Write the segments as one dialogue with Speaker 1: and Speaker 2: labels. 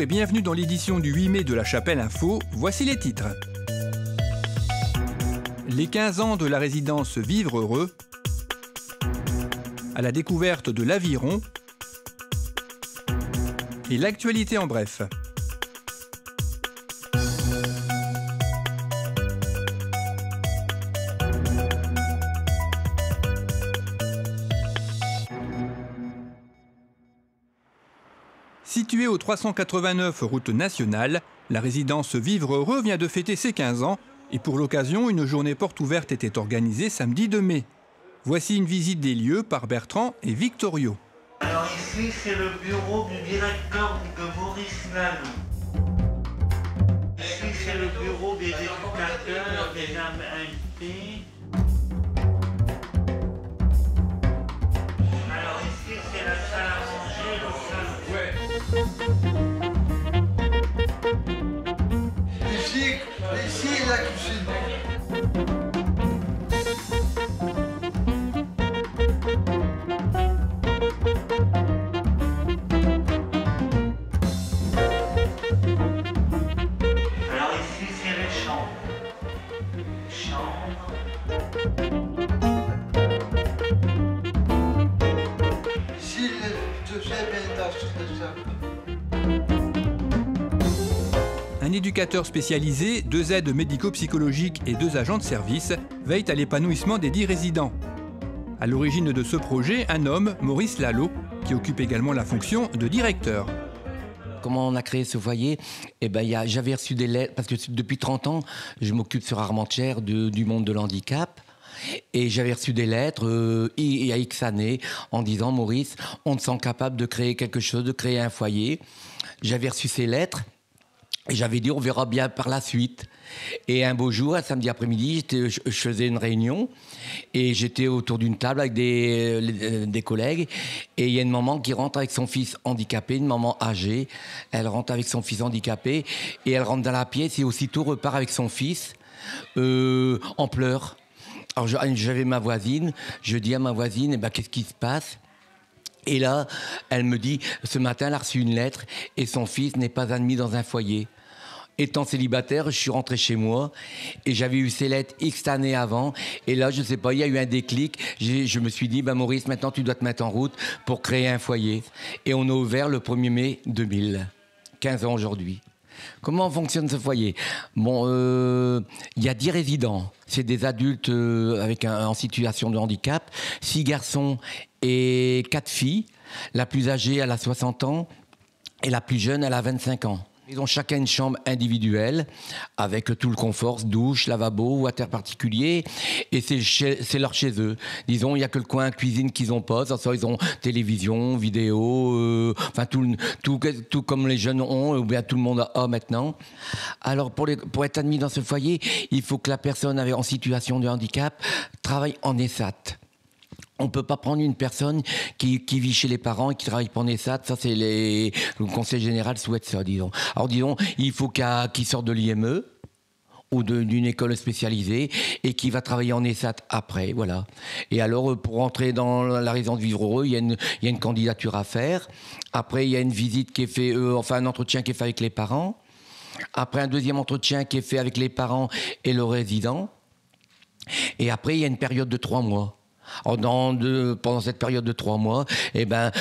Speaker 1: et bienvenue dans l'édition du 8 mai de La Chapelle Info. Voici les titres. Les 15 ans de la résidence Vivre Heureux, à la découverte de l'aviron et l'actualité en bref. Située au 389 route nationale, la résidence Vivre Heureux vient de fêter ses 15 ans et pour l'occasion, une journée porte ouverte était organisée samedi 2 mai. Voici une visite des lieux par Bertrand et Victorio.
Speaker 2: Alors ici, c'est le bureau du directeur de Maurice Lalou. Ici, c'est le bureau des éducateurs, des invités. Alors ici, c'est la salle à manger, le salon. Ouais.
Speaker 3: Ici est la cuisine.
Speaker 2: Alors ici, c'est les chambres.
Speaker 3: Ici, le deuxième étage de ça.
Speaker 1: Un éducateur spécialisé, 2 aides médico-psychologiques et 2 agents de service veillent à l'épanouissement des 10 résidents. À l'origine de ce projet, un homme, Maurice Lalou, qui occupe également la fonction de directeur.
Speaker 4: Comment on a créé ce foyer? J'avais reçu des lettres, parce que depuis 30 ans, je m'occupe sur Armentières du monde de l'handicap. Et j'avais reçu des lettres il y a X années en disant « Maurice, on te sent capable de créer quelque chose, de créer un foyer ». J'avais reçu ces lettres. Et j'avais dit, on verra bien par la suite. Et un beau jour, un samedi après-midi, je faisais une réunion et j'étais autour d'une table avec des collègues. Et il y a une maman qui rentre avec son fils handicapé, une maman âgée. Elle rentre avec son fils handicapé et elle rentre dans la pièce et aussitôt repart avec son fils en pleurs. Alors j'avais ma voisine, je dis à ma voisine, qu'est-ce qui se passe ? Et là, elle me dit, ce matin, elle a reçu une lettre et son fils n'est pas admis dans un foyer. Étant célibataire, je suis rentré chez moi et j'avais eu ces lettres X années avant. Et là, je ne sais pas, il y a eu un déclic. Je me suis dit, Maurice, maintenant tu dois te mettre en route pour créer un foyer. Et on a ouvert le 1er mai 2000, 15 ans aujourd'hui. Comment fonctionne ce foyer? Bon, il y a 10 résidents. C'est des adultes en situation de handicap, 6 garçons et 4 filles. La plus âgée, elle a 60 ans et la plus jeune, elle a 25 ans. Ils ont chacun une chambre individuelle avec tout le confort, douche, lavabo, water particulier. Et c'est leur chez eux. Disons, il n'y a que le coin cuisine qu'ils n'ont pas. Ça, ils ont télévision, vidéo, tout comme les jeunes ont, ou bien tout le monde a maintenant. Alors, pour être admis dans ce foyer, il faut que la personne en situation de handicap travaille en ESAT. On ne peut pas prendre une personne qui vit chez les parents et qui travaille pour ESAT. Ça, le Conseil général souhaite ça, disons. Alors, disons, il faut qu'il sorte de l'IME ou d'une école spécialisée et qui va travailler en ESAT après, voilà. Et alors, pour rentrer dans la résidence Vivre Heureux, il y a une candidature à faire. Après, il y a une visite qui est faite, un entretien qui est fait avec les parents. Après, un deuxième entretien qui est fait avec les parents et le résident. Et après, il y a une période de 3 mois. Alors pendant cette période de 3 mois,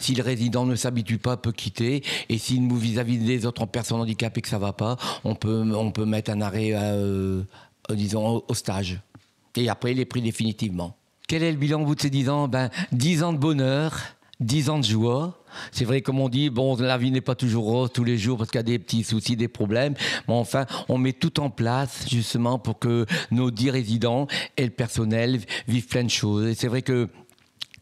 Speaker 4: si le résident ne s'habitue pas, peut quitter. Et si vis-à-vis des autres personnes handicapées que ça va pas, on peut mettre un arrêt, disons, au stage. Et après, il est pris définitivement. Quel est le bilan au bout de ces 10 ans? 10 ans de bonheur, 10 ans de joie. C'est vrai, comme on dit, la vie n'est pas toujours rose tous les jours parce qu'il y a des petits soucis, des problèmes. Mais enfin, on met tout en place justement pour que nos 10 résidents et le personnel vivent plein de choses. Et c'est vrai que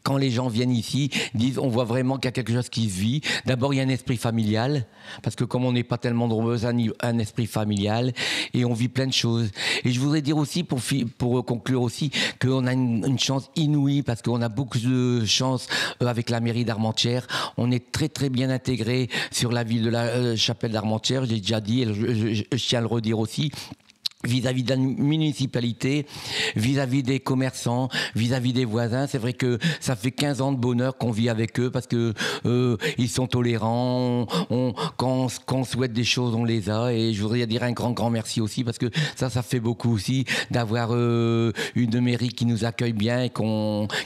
Speaker 4: quand les gens viennent ici, on voit vraiment qu'il y a quelque chose qui se vit. D'abord, il y a un esprit familial, parce que comme on n'est pas tellement nombreux, un esprit familial, et on vit plein de choses. Et je voudrais dire aussi, pour conclure aussi, qu'on a une chance inouïe, parce qu'on a beaucoup de chance avec la mairie d'Armentières. On est très très bien intégré sur la ville de la Chapelle d'Armentières, j'ai déjà dit, et je tiens à le redire aussi. vis-à-vis de la municipalité, vis-à-vis des commerçants, vis-à-vis des voisins. C'est vrai que ça fait 15 ans de bonheur qu'on vit avec eux parce que ils sont tolérants. Quand on souhaite des choses, on les a. Et je voudrais dire un grand merci aussi parce que ça fait beaucoup aussi d'avoir une mairie qui nous accueille bien et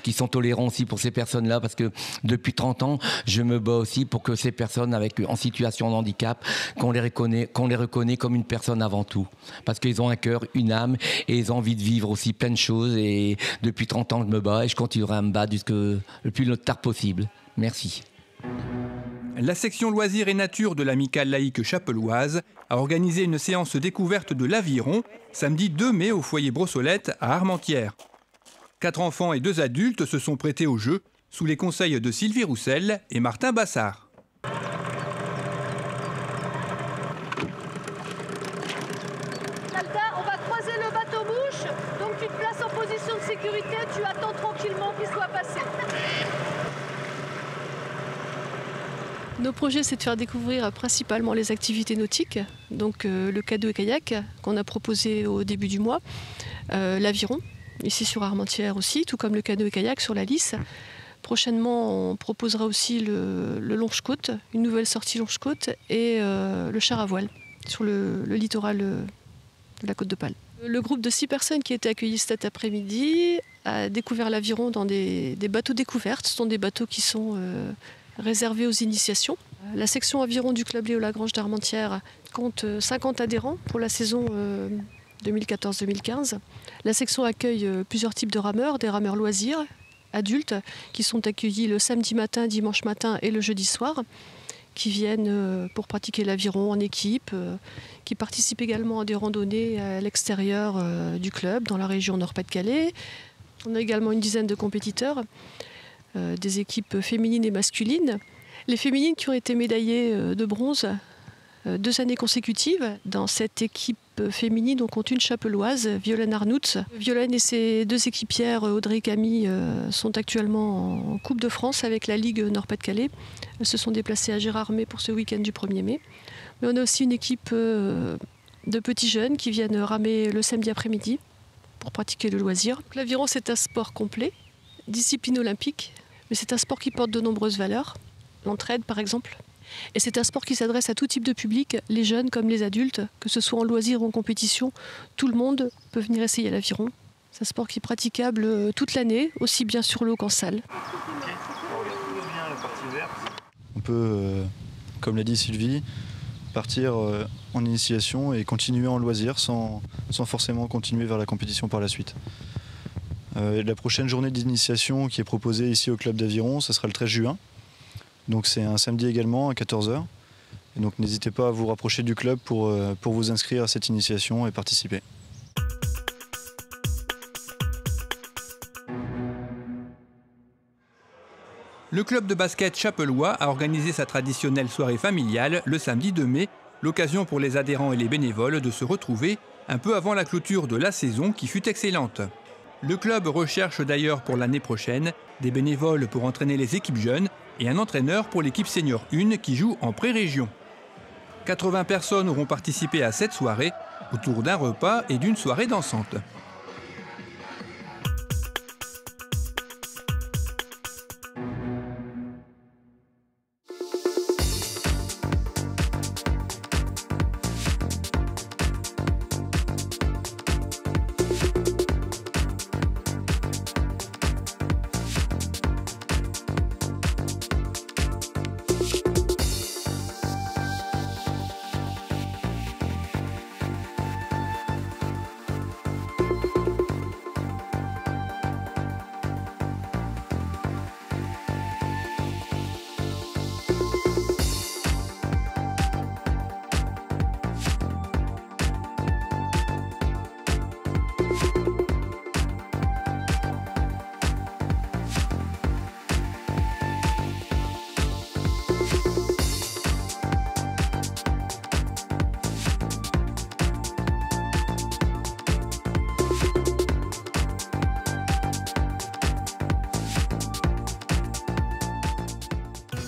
Speaker 4: qui sont tolérants aussi pour ces personnes-là parce que depuis 30 ans, je me bats aussi pour que ces personnes en situation de handicap, qu'on les reconnaît comme une personne avant tout. Parce qu'ils ont un cœur, une âme et ils ont envie de vivre aussi plein de choses et depuis 30 ans je me bats et je continuerai à me battre le plus tard possible. Merci.
Speaker 1: La section loisirs et nature de l'amicale laïque chapelloise a organisé une séance découverte de l'aviron samedi 2 mai au foyer Brossolette à Armentières. 4 enfants et 2 adultes se sont prêtés au jeu sous les conseils de Sylvie Roussel et Martin Bassard.
Speaker 5: On va croiser le bateau-mouche, donc tu te places en position de sécurité, tu attends tranquillement qu'il soit passé. Nos projets, c'est de faire découvrir principalement les activités nautiques, donc le canoë et kayak qu'on a proposé au début du mois, l'aviron, ici sur Armentières aussi, tout comme le canoë et kayak sur la Lys. Prochainement, on proposera aussi le longe-côte, une nouvelle sortie longe-côte et le char à voile sur le littoral de la Côte d'Opale. Le groupe de 6 personnes qui étaient accueillies cet après-midi a découvert l'aviron dans des bateaux découvertes. Ce sont des bateaux qui sont réservés aux initiations. La section aviron du Club Léo Lagrange d'Armentières compte 50 adhérents pour la saison 2014-2015. La section accueille plusieurs types de rameurs, des rameurs loisirs, adultes, qui sont accueillis le samedi matin, dimanche matin et le jeudi soir, qui viennent pour pratiquer l'aviron en équipe, qui participent également à des randonnées à l'extérieur du club, dans la région Nord-Pas-de-Calais. On a également une dizaine de compétiteurs, des équipes féminines et masculines. Les féminines qui ont été médaillées de bronze 2 années consécutives. Dans cette équipe féminine, on compte une chapelloise, Violaine Arnoutz. Violaine et ses 2 équipières, Audrey et Camille, sont actuellement en Coupe de France avec la Ligue Nord-Pas-de-Calais. Elles se sont déplacées à Gérardmer pour ce week-end du 1er mai. Mais on a aussi une équipe de petits jeunes qui viennent ramer le samedi après-midi pour pratiquer le loisir. L'aviron, c'est un sport complet, discipline olympique, mais c'est un sport qui porte de nombreuses valeurs. L'entraide, par exemple. Et c'est un sport qui s'adresse à tout type de public, les jeunes comme les adultes, que ce soit en loisir ou en compétition. Tout le monde peut venir essayer l'aviron. C'est un sport qui est praticable toute l'année, aussi bien sur l'eau qu'en salle.
Speaker 6: On peut, comme l'a dit Sylvie, partir en initiation et continuer en loisir sans forcément continuer vers la compétition par la suite. La prochaine journée d'initiation qui est proposée ici au club d'aviron, ce sera le 13 juin. Donc c'est un samedi également à 14 h. Et donc n'hésitez pas à vous rapprocher du club pour vous inscrire à cette initiation et participer.
Speaker 1: Le club de basket chapellois a organisé sa traditionnelle soirée familiale le samedi 2 mai, l'occasion pour les adhérents et les bénévoles de se retrouver un peu avant la clôture de la saison qui fut excellente. Le club recherche d'ailleurs pour l'année prochaine des bénévoles pour entraîner les équipes jeunes et un entraîneur pour l'équipe senior 1 qui joue en pré-région. 80 personnes auront participé à cette soirée autour d'un repas et d'une soirée dansante.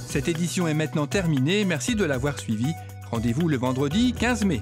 Speaker 1: Cette édition est maintenant terminée, merci de l'avoir suivi. Rendez-vous le vendredi 15 mai.